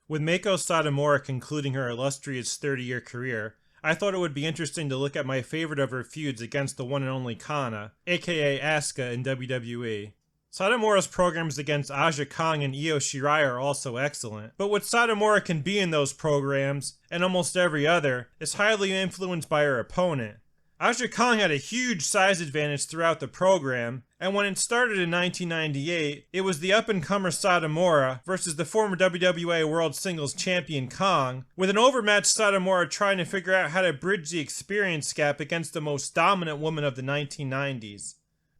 With Meiko Satomura concluding her illustrious 30-year career, I thought it would be interesting to look at my favorite of her feuds against the one and only Kana, aka Asuka in WWE. Satomura's programs against Aja Kong and Io Shirai are also excellent, but what Satomura can be in those programs, and almost every other, is highly influenced by her opponent. Aja Kong had a huge size advantage throughout the program, and when it started in 1998, it was the up-and-comer Satomura versus the former WWA World Singles Champion Kong, with an overmatched Satomura trying to figure out how to bridge the experience gap against the most dominant woman of the 1990s.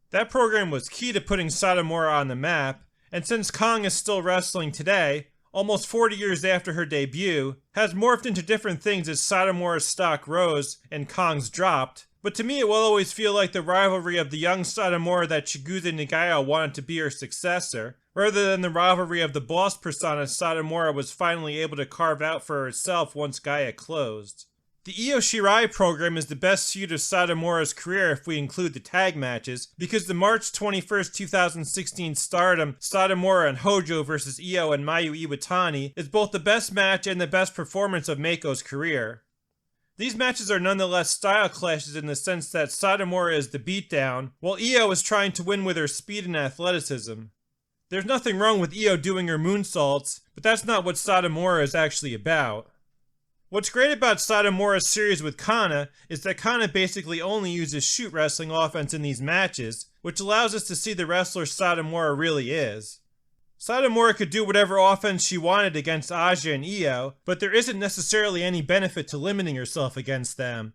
That program was key to putting Satomura on the map, and since Kong is still wrestling today, almost 40 years after her debut, has morphed into different things as Satomura's stock rose and Kong's dropped, but to me it will always feel like the rivalry of the young Satomura that Chigusa Nagaya wanted to be her successor, rather than the rivalry of the boss persona Satomura was finally able to carve out for herself once Gaia closed. The Io Shirai program is the best feud of Satomura's career if we include the tag matches, because the March 21st, 2016 Stardom Satomura and Hojo vs. Io and Mayu Iwatani is both the best match and the best performance of Meiko's career. These matches are nonetheless style clashes in the sense that Satomura is the beatdown, while Io is trying to win with her speed and athleticism. There's nothing wrong with Io doing her moonsaults, but that's not what Satomura is actually about. What's great about Satomura's series with Kana is that Kana basically only uses shoot wrestling offense in these matches, which allows us to see the wrestler Satomura really is. Satomura could do whatever offense she wanted against Aja and Io, but there isn't necessarily any benefit to limiting herself against them.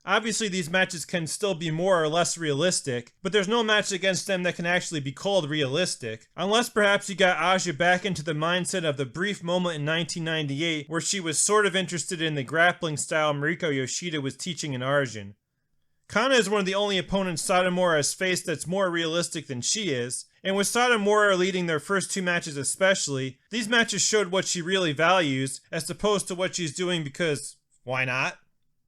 Obviously these matches can still be more or less realistic, but there's no match against them that can actually be called realistic, unless perhaps you got Aja back into the mindset of the brief moment in 1998 where she was sort of interested in the grappling style Mariko Yoshida was teaching in Arjun. Kana is one of the only opponents Satomura has faced that's more realistic than she is, and with Satomura leading their first two matches especially, these matches showed what she really values, as opposed to what she's doing because, why not?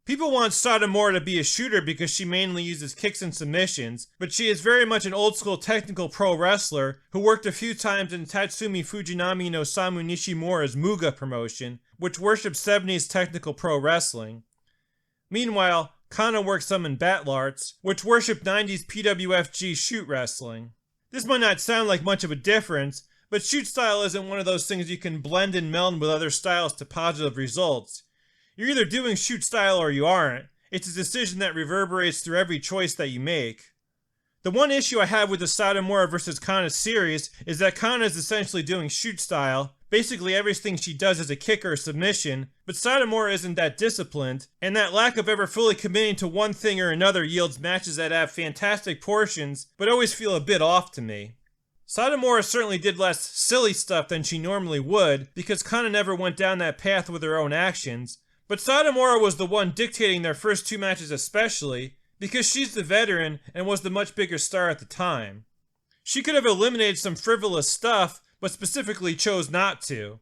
People want Satomura to be a shooter because she mainly uses kicks and submissions, but she is very much an old-school technical pro wrestler who worked a few times in Tatsumi Fujinami no Samu Nishimura's Muga promotion, which worships 70s technical pro wrestling. Meanwhile, Kana works some in Batlarts, which worship 90s PWFG shoot wrestling. This might not sound like much of a difference, but shoot style isn't one of those things you can blend and meld with other styles to positive results. You're either doing shoot style or you aren't. It's a decision that reverberates through every choice that you make. The one issue I have with the Satomura vs. Kana series is that Kana is essentially doing shoot style. Basically everything she does is a kick or a submission, but Satomura isn't that disciplined, and that lack of ever fully committing to one thing or another yields matches that have fantastic portions, but always feel a bit off to me. Satomura certainly did less silly stuff than she normally would, because Kana never went down that path with her own actions, but Satomura was the one dictating their first two matches especially, because she's the veteran and was the much bigger star at the time. She could have eliminated some frivolous stuff, but specifically chose not to.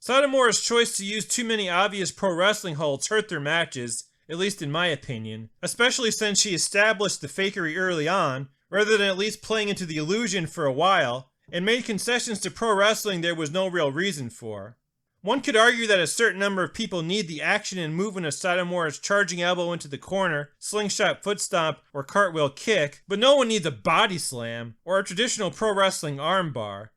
Satomura's choice to use too many obvious pro wrestling holds hurt their matches, at least in my opinion, especially since she established the fakery early on, rather than at least playing into the illusion for a while, and made concessions to pro wrestling there was no real reason for. One could argue that a certain number of people need the action and movement of Satomura's charging elbow into the corner, slingshot foot stomp, or cartwheel kick, but no one needs a body slam, or a traditional pro wrestling armbar.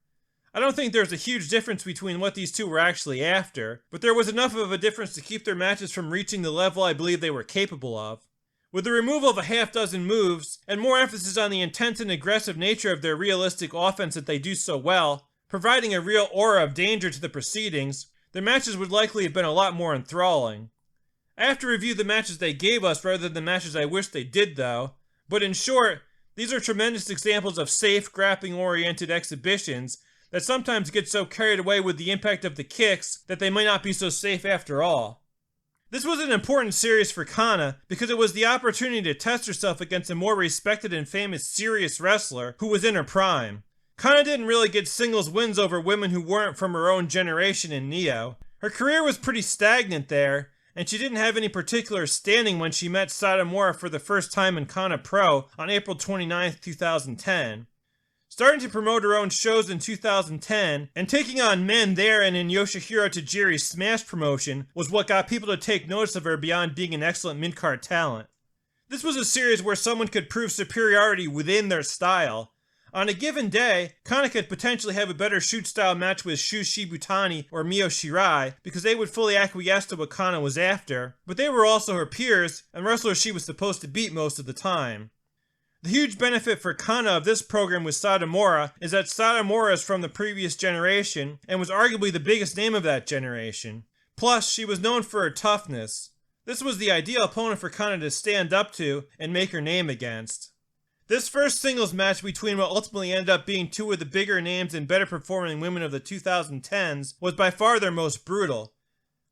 I don't think there's a huge difference between what these two were actually after, but there was enough of a difference to keep their matches from reaching the level I believe they were capable of. With the removal of a half dozen moves, and more emphasis on the intense and aggressive nature of their realistic offense that they do so well, providing a real aura of danger to the proceedings, their matches would likely have been a lot more enthralling. I have to review the matches they gave us rather than the matches I wish they did though, but in short, these are tremendous examples of safe, grappling-oriented exhibitions that sometimes get so carried away with the impact of the kicks that they might not be so safe after all. This was an important series for Kana because it was the opportunity to test herself against a more respected and famous serious wrestler who was in her prime. Kana didn't really get singles wins over women who weren't from her own generation in Neo. Her career was pretty stagnant there, and she didn't have any particular standing when she met Satomura for the first time in Kana Pro on April 29, 2010. Starting to promote her own shows in 2010, and taking on men there and in Yoshihiro Tajiri's Smash promotion was what got people to take notice of her beyond being an excellent mid-card talent. This was a series where someone could prove superiority within their style. On a given day, Kana could potentially have a better shoot-style match with Shu Shibutani or Io Shirai because they would fully acquiesce to what Kana was after, but they were also her peers and wrestlers she was supposed to beat most of the time. The huge benefit for Kana of this program with Satomura is that Satomura is from the previous generation and was arguably the biggest name of that generation. Plus, she was known for her toughness. This was the ideal opponent for Kana to stand up to and make her name against. This first singles match between what ultimately ended up being two of the bigger names and better performing women of the 2010s was by far their most brutal.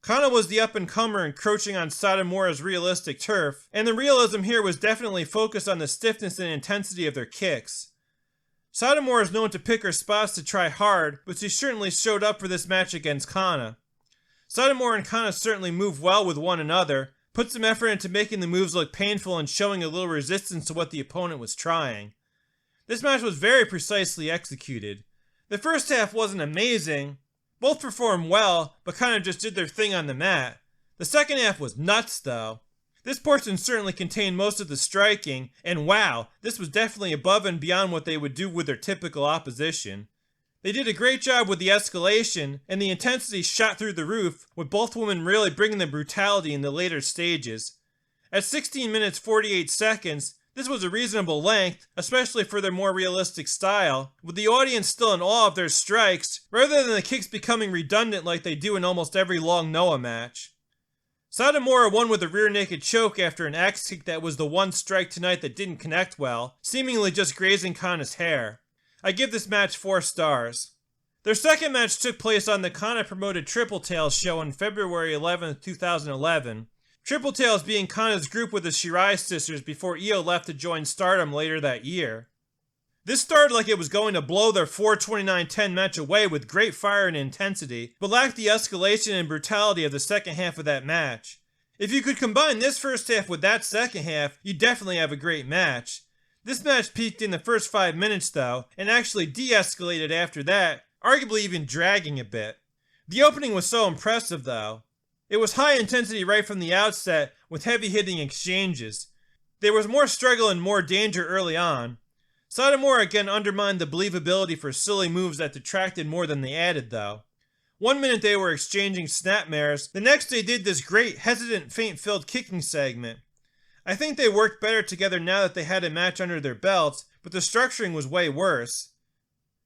Kana was the up-and-comer encroaching on Satomura's realistic turf, and the realism here was definitely focused on the stiffness and intensity of their kicks. Satomura is known to pick her spots to try hard, but she certainly showed up for this match against Kana. Satomura and Kana certainly move well with one another, put some effort into making the moves look painful and showing a little resistance to what the opponent was trying. This match was very precisely executed. The first half wasn't amazing. Both performed well, but kind of just did their thing on the mat. The second half was nuts, though. This portion certainly contained most of the striking, and wow, this was definitely above and beyond what they would do with their typical opposition. They did a great job with the escalation, and the intensity shot through the roof, with both women really bringing the brutality in the later stages. At 16 minutes 48 seconds, this was a reasonable length, especially for their more realistic style, with the audience still in awe of their strikes, rather than the kicks becoming redundant like they do in almost every long Noah match. Satomura won with a rear naked choke after an axe kick that was the one strike tonight that didn't connect well, seemingly just grazing Kana's hair. I give this match 4 stars. Their second match took place on the Kana promoted Triple Tails show on February 11, 2011. Triple Tails being Kana's group with the Shirai sisters before Io left to join Stardom later that year. This started like it was going to blow their 4:29:10 match away with great fire and intensity, but lacked the escalation and brutality of the second half of that match. If you could combine this first half with that second half, you'd definitely have a great match. This match peaked in the first 5 minutes though, and actually de-escalated after that, arguably even dragging a bit. The opening was so impressive though. It was high intensity right from the outset, with heavy hitting exchanges. There was more struggle and more danger early on. Satomura again undermined the believability for silly moves that detracted more than they added though. 1 minute they were exchanging snapmares, the next they did this great hesitant feint-filled kicking segment. I think they worked better together now that they had a match under their belts, but the structuring was way worse.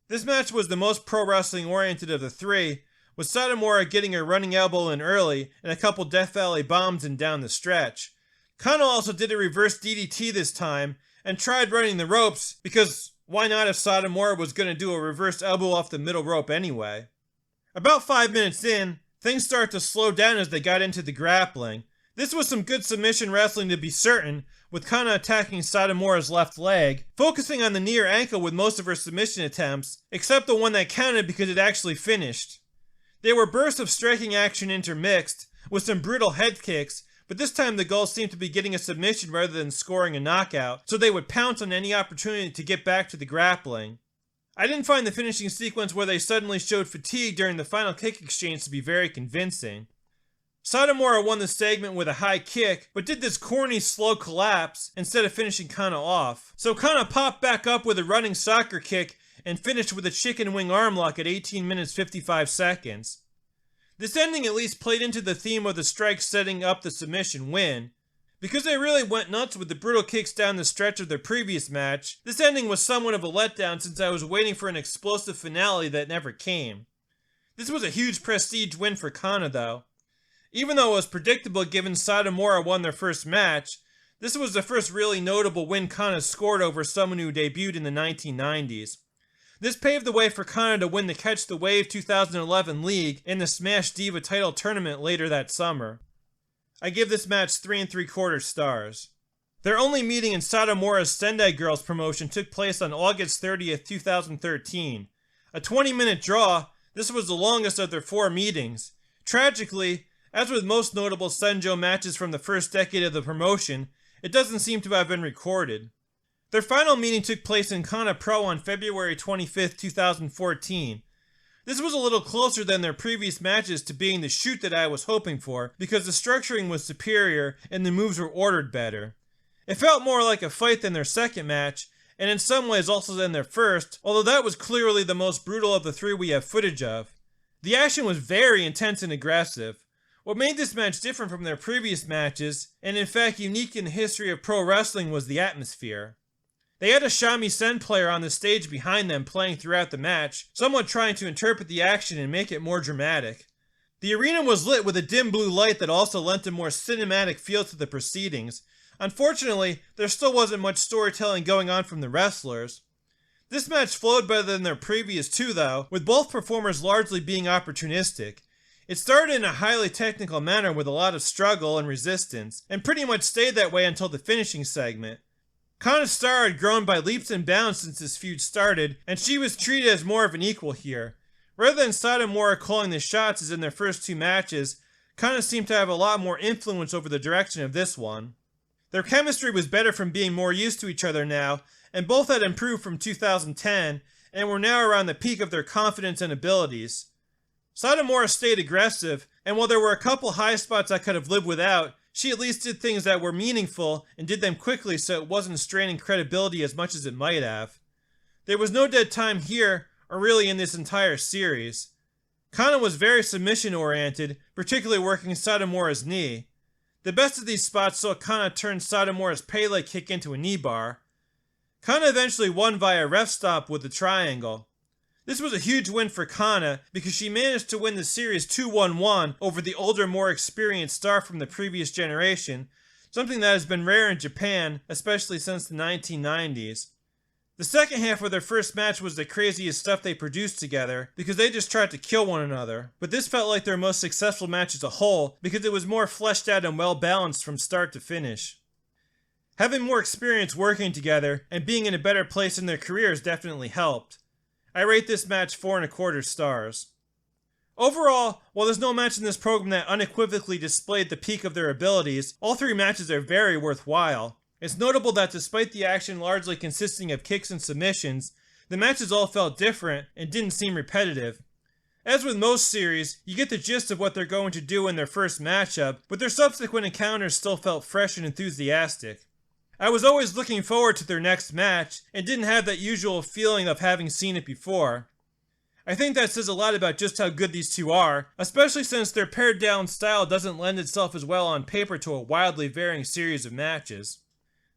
This match was the most pro wrestling oriented of the three, with Satomura getting a running elbow in early and a couple Death Valley bombs in down the stretch. Kana also did a reverse DDT this time and tried running the ropes because why not if Satomura was going to do a reverse elbow off the middle rope anyway. About 5 minutes in, things started to slow down as they got into the grappling. This was some good submission wrestling to be certain, with Kana attacking Satomura's left leg, focusing on the knee or ankle with most of her submission attempts, except the one that counted because it actually finished. There were bursts of striking action intermixed, with some brutal head kicks, but this time the goal seemed to be getting a submission rather than scoring a knockout, so they would pounce on any opportunity to get back to the grappling. I didn't find the finishing sequence where they suddenly showed fatigue during the final kick exchange to be very convincing. Satomura won the segment with a high kick, but did this corny slow collapse instead of finishing Kana off. So Kana popped back up with a running soccer kick and finished with a chicken wing arm lock at 18 minutes 55 seconds. This ending at least played into the theme of the strike setting up the submission win. Because they really went nuts with the brutal kicks down the stretch of their previous match, this ending was somewhat of a letdown since I was waiting for an explosive finale that never came. This was a huge prestige win for Kana though. Even though it was predictable given Satomura won their first match, this was the first really notable win Kana scored over someone who debuted in the 1990s. This paved the way for Kana to win the Catch the Wave 2011 League and the Smash Diva title tournament later that summer. I give this match 3 3/4 stars. Their only meeting in Satomura's Sendai Girls promotion took place on August 30th, 2013. A 20-minute draw, this was the longest of their 4 meetings. Tragically, as with most notable Senjo matches from the first decade of the promotion, it doesn't seem to have been recorded. Their final meeting took place in Kana Pro on February 25th, 2014. This was a little closer than their previous matches to being the shoot that I was hoping for, because the structuring was superior and the moves were ordered better. It felt more like a fight than their second match, and in some ways also than their first, although that was clearly the most brutal of the three we have footage of. The action was very intense and aggressive. What made this match different from their previous matches, and in fact unique in the history of pro wrestling, was the atmosphere. They had a shamisen player on the stage behind them playing throughout the match, somewhat trying to interpret the action and make it more dramatic. The arena was lit with a dim blue light that also lent a more cinematic feel to the proceedings. Unfortunately, there still wasn't much storytelling going on from the wrestlers. This match flowed better than their previous two though, with both performers largely being opportunistic. It started in a highly technical manner with a lot of struggle and resistance, and pretty much stayed that way until the finishing segment. Kana's star had grown by leaps and bounds since this feud started, and she was treated as more of an equal here. Rather than Satomura calling the shots as in their first two matches, Kana seemed to have a lot more influence over the direction of this one. Their chemistry was better from being more used to each other now, and both had improved from 2010, and were now around the peak of their confidence and abilities. Satomura stayed aggressive, and while there were a couple high spots I could have lived without, she at least did things that were meaningful and did them quickly so it wasn't straining credibility as much as it might have. There was no dead time here, or really in this entire series. Kana was very submission oriented, particularly working Satomura's knee. The best of these spots saw Kana turn Satomura's Pele kick into a knee bar. Kana eventually won via ref stop with the triangle. This was a huge win for Kana because she managed to win the series 2-1-1 over the older, more experienced star from the previous generation, something that has been rare in Japan, especially since the 1990s. The second half of their first match was the craziest stuff they produced together because they just tried to kill one another, but this felt like their most successful match as a whole because it was more fleshed out and well balanced from start to finish. Having more experience working together and being in a better place in their careers definitely helped. I rate this match 4.25 stars. Overall, while there's no match in this program that unequivocally displayed the peak of their abilities, all three matches are very worthwhile. It's notable that despite the action largely consisting of kicks and submissions, the matches all felt different and didn't seem repetitive. As with most series, you get the gist of what they're going to do in their first matchup, but their subsequent encounters still felt fresh and enthusiastic. I was always looking forward to their next match, and didn't have that usual feeling of having seen it before. I think that says a lot about just how good these two are, especially since their pared down style doesn't lend itself as well on paper to a wildly varying series of matches.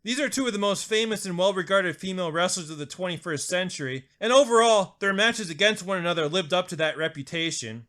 These are two of the most famous and well-regarded female wrestlers of the 21st century, and overall, their matches against one another lived up to that reputation.